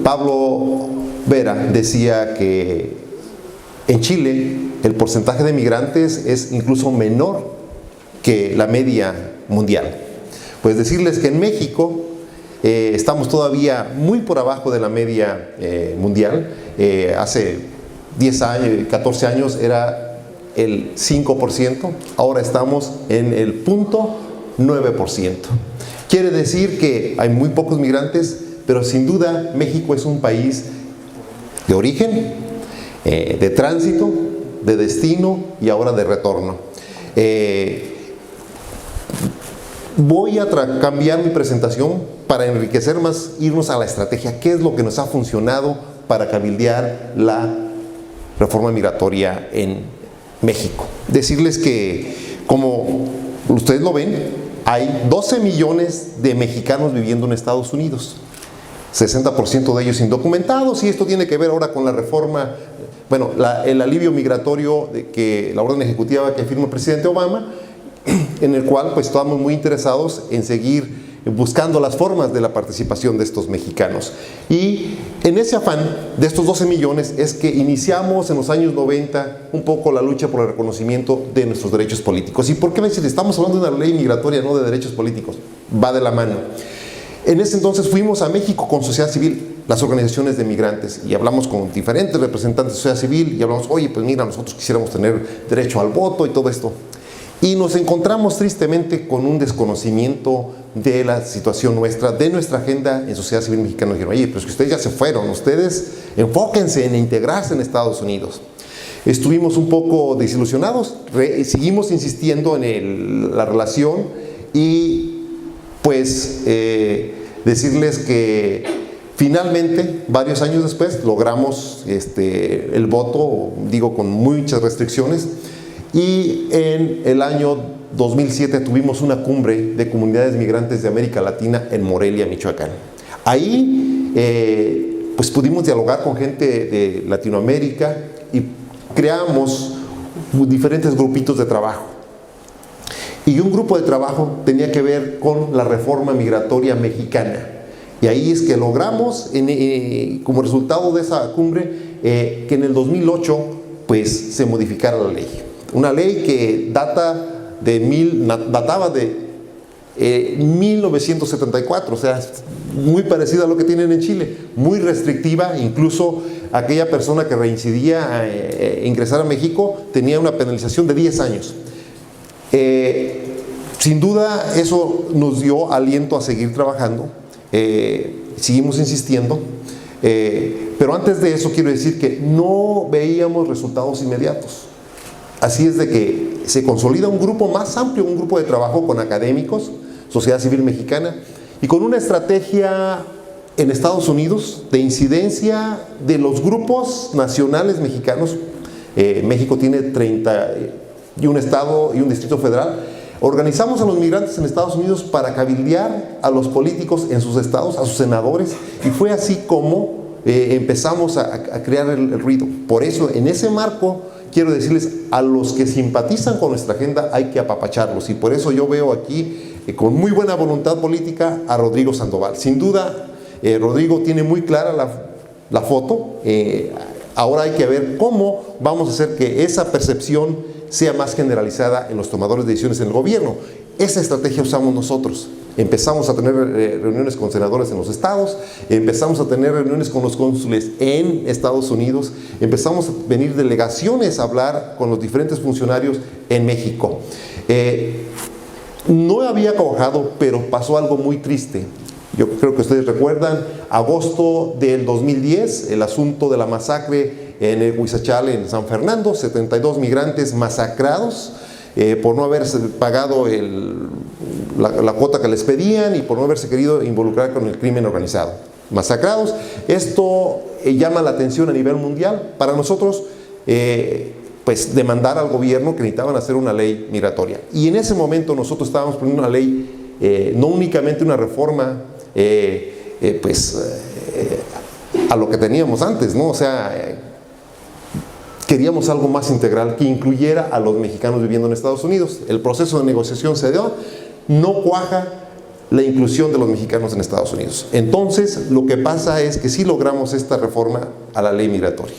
Pablo Vera decía que en Chile el porcentaje de migrantes es incluso menor que la media mundial. Pues decirles que en México estamos todavía muy por abajo de la media mundial. Hace 10 años, 14 años era el 5%, ahora estamos en el 0.9%. Quiere decir que hay muy pocos migrantes, pero sin duda México es un país de origen, de tránsito, de destino y ahora de retorno. Voy a cambiar mi presentación para enriquecer más, irnos a la estrategia. ¿Qué es lo que nos ha funcionado para cabildear la reforma migratoria en México? Decirles que, como ustedes lo ven, hay 12 millones de mexicanos viviendo en Estados Unidos. 60% de ellos indocumentados, y esto tiene que ver ahora con la reforma, bueno, el alivio migratorio que la orden ejecutiva que firma el presidente Obama, en el cual pues estamos muy interesados en seguir buscando las formas de la participación de estos mexicanos. Y en ese afán de estos 12 millones es que iniciamos en los años 90 un poco la lucha por el reconocimiento de nuestros derechos políticos. ¿Y por qué me dicen? Estamos hablando de una ley migratoria, no de derechos políticos. Va de la mano. En ese entonces fuimos a México con sociedad civil, las organizaciones de migrantes, y hablamos con diferentes representantes de sociedad civil y hablamos, oye, pues mira, nosotros quisiéramos tener derecho al voto y todo esto. Y nos encontramos tristemente con un desconocimiento de la situación nuestra, de nuestra agenda en sociedad civil mexicana. Dijeron, oye, pero es que ustedes ya se fueron, ustedes enfóquense en integrarse en Estados Unidos. Estuvimos un poco desilusionados, seguimos insistiendo en la relación y pues decirles que finalmente, varios años después, logramos el voto, digo con muchas restricciones. Y en el año 2007 tuvimos una cumbre de comunidades migrantes de América Latina en Morelia, Michoacán. Ahí pues pudimos dialogar con gente de Latinoamérica y creamos diferentes grupitos de trabajo. Y un grupo de trabajo tenía que ver con la reforma migratoria mexicana. Y ahí es que logramos, como resultado de esa cumbre, que en el 2008 pues, se modificara la ley. Una ley que databa de 1974, o sea, muy parecida a lo que tienen en Chile, muy restrictiva. Incluso aquella persona que reincidía a ingresar a México tenía una penalización de 10 años. Sin duda eso nos dio aliento a seguir trabajando, seguimos insistiendo, pero antes de eso quiero decir que no veíamos resultados inmediatos. Así es de que se consolida un grupo más amplio, un grupo de trabajo con académicos, sociedad civil mexicana, y con una estrategia en Estados Unidos de incidencia de los grupos nacionales mexicanos. México tiene 31 estados y un distrito federal. Organizamos a los migrantes en Estados Unidos para cabildear a los políticos en sus estados, a sus senadores, y fue así como empezamos a crear el ruido. Por eso, en ese marco, quiero decirles, a los que simpatizan con nuestra agenda hay que apapacharlos, y por eso yo veo aquí con muy buena voluntad política a Rodrigo Sandoval. Sin duda, Rodrigo tiene muy clara la foto. Ahora hay que ver cómo vamos a hacer que esa percepción sea más generalizada en los tomadores de decisiones en el gobierno. Esa estrategia usamos nosotros. Empezamos a tener reuniones con senadores en los estados, empezamos a tener reuniones con los cónsules en Estados Unidos, empezamos a venir delegaciones a hablar con los diferentes funcionarios en México. No había cuajado, pero pasó algo muy triste. Yo creo que ustedes recuerdan, agosto del 2010, el asunto de la masacre en el Huizachal, en San Fernando, 72 migrantes masacrados por no haberse pagado la cuota que les pedían y por no haberse querido involucrar con el crimen organizado. Masacrados. Esto llama la atención a nivel mundial. Para nosotros, pues demandar al gobierno que necesitaban hacer una ley migratoria. Y en ese momento nosotros estábamos poniendo una ley, no únicamente una reforma, a lo que teníamos antes, ¿no? O sea, queríamos algo más integral que incluyera a los mexicanos viviendo en Estados Unidos. El proceso de negociación se dio, no cuaja, la inclusión de los mexicanos en Estados Unidos. Entonces, lo que pasa es que sí logramos esta reforma a la ley migratoria.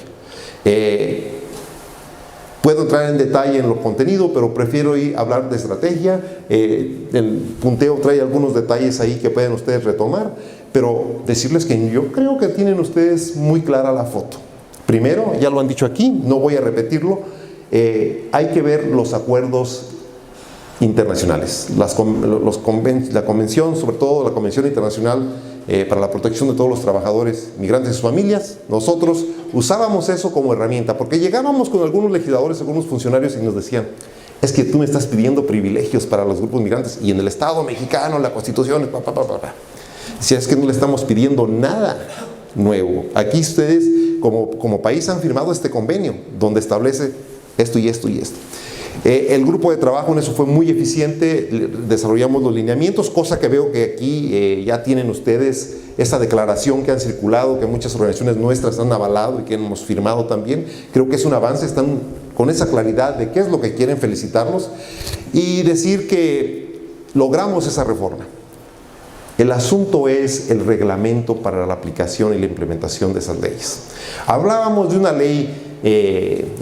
Puedo entrar en detalle en lo contenido, pero prefiero hablar de estrategia. El punteo trae algunos detalles ahí que pueden ustedes retomar, pero decirles que yo creo que tienen ustedes muy clara la foto. Primero, ya lo han dicho aquí, no voy a repetirlo, hay que ver los acuerdos internacionales, la convención, sobre todo la Convención Internacional para la Protección de todos los Trabajadores Migrantes y sus familias. Nosotros usábamos eso como herramienta, porque llegábamos con algunos legisladores, algunos funcionarios y nos decían: es que tú me estás pidiendo privilegios para los grupos migrantes y en el Estado mexicano, la Constitución, Si es que no le estamos pidiendo nada nuevo. Aquí ustedes como país han firmado este convenio donde establece esto y esto y esto. El grupo de trabajo en eso fue muy eficiente, desarrollamos los lineamientos, cosa que veo que aquí ya tienen ustedes esa declaración que han circulado, que muchas organizaciones nuestras han avalado y que hemos firmado también. Creo que es un avance, están con esa claridad de qué es lo que quieren, felicitarlos y decir que logramos esa reforma. El asunto es el reglamento para la aplicación y la implementación de esas leyes. Hablábamos de una ley,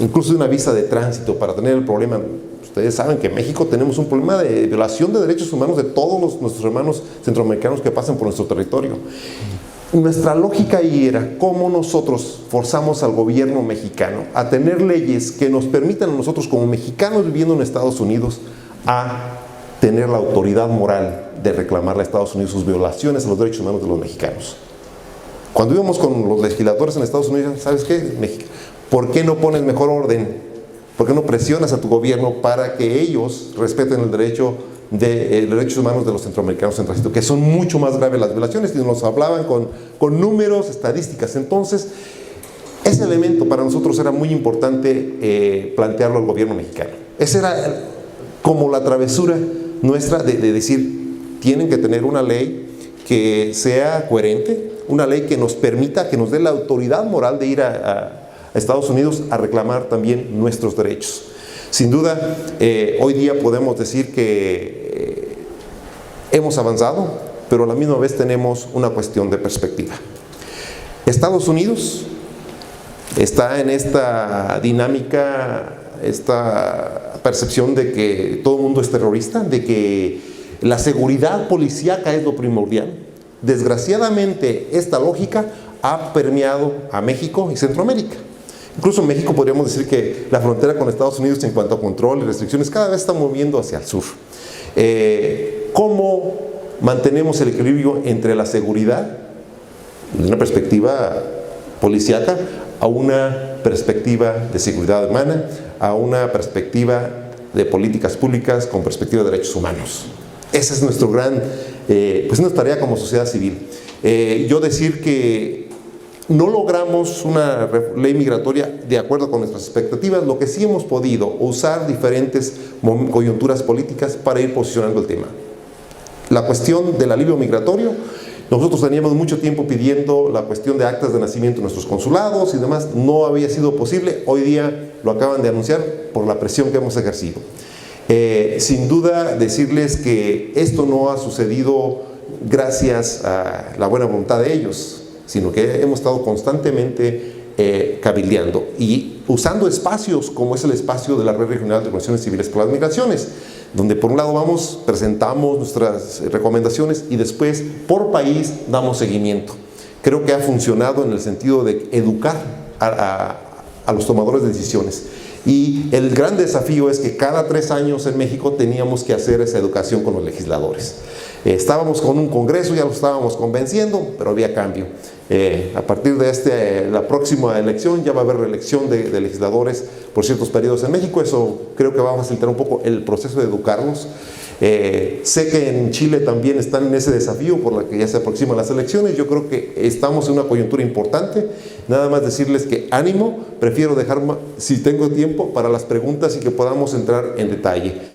incluso de una visa de tránsito para tener el problema. Ustedes saben que en México tenemos un problema de violación de derechos humanos de todos nuestros hermanos centroamericanos que pasan por nuestro territorio. Nuestra lógica ahí era cómo nosotros forzamos al gobierno mexicano a tener leyes que nos permitan a nosotros como mexicanos viviendo en Estados Unidos a tener la autoridad moral de reclamarle a Estados Unidos sus violaciones a los derechos humanos de los mexicanos. Cuando íbamos con los legisladores en Estados Unidos, ¿sabes qué? ¿Por qué no pones mejor orden? ¿Por qué no presionas a tu gobierno para que ellos respeten el derecho de derechos humanos de los centroamericanos en tránsito, que son mucho más graves las violaciones? Y nos hablaban con números, estadísticas. Entonces, ese elemento para nosotros era muy importante plantearlo al gobierno mexicano. Esa era como la travesura nuestra de decir, tienen que tener una ley que sea coherente, una ley que nos permita, que nos dé la autoridad moral de ir a Estados Unidos a reclamar también nuestros derechos. Sin duda, hoy día podemos decir que hemos avanzado, pero a la misma vez tenemos una cuestión de perspectiva. Estados Unidos está en esta dinámica, esta percepción de que todo el mundo es terrorista, de que la seguridad policíaca es lo primordial. Desgraciadamente, esta lógica ha permeado a México y Centroamérica. Incluso en México podríamos decir que la frontera con Estados Unidos en cuanto a control y restricciones cada vez está moviendo hacia el sur. ¿Cómo mantenemos el equilibrio entre la seguridad, de una perspectiva policíaca, a una perspectiva de seguridad humana, a una perspectiva de políticas públicas con perspectiva de derechos humanos? Esa es nuestra tarea como sociedad civil. Yo decir que no logramos una ley migratoria de acuerdo con nuestras expectativas, lo que sí hemos podido usar diferentes coyunturas políticas para ir posicionando el tema. La cuestión del alivio migratorio, nosotros teníamos mucho tiempo pidiendo la cuestión de actas de nacimiento en nuestros consulados y demás, no había sido posible, hoy día lo acaban de anunciar por la presión que hemos ejercido. Sin duda decirles que esto no ha sucedido gracias a la buena voluntad de ellos, sino que hemos estado constantemente cabildeando y usando espacios como es el espacio de la Red Regional de Organizaciones Civiles por las Migraciones, donde por un lado presentamos nuestras recomendaciones y después por país damos seguimiento. Creo que ha funcionado en el sentido de educar a los tomadores de decisiones. Y el gran desafío es que cada 3 años en México teníamos que hacer esa educación con los legisladores. Estábamos con un congreso, ya lo estábamos convenciendo, pero había cambio. A partir de la próxima elección ya va a haber reelección de legisladores por ciertos periodos en México. Eso creo que va a facilitar un poco el proceso de educarlos. Sé que en Chile también están en ese desafío por la que ya se aproximan las elecciones. Yo creo que estamos en una coyuntura importante. Nada más decirles que ánimo, prefiero dejar, si tengo tiempo, para las preguntas y que podamos entrar en detalle.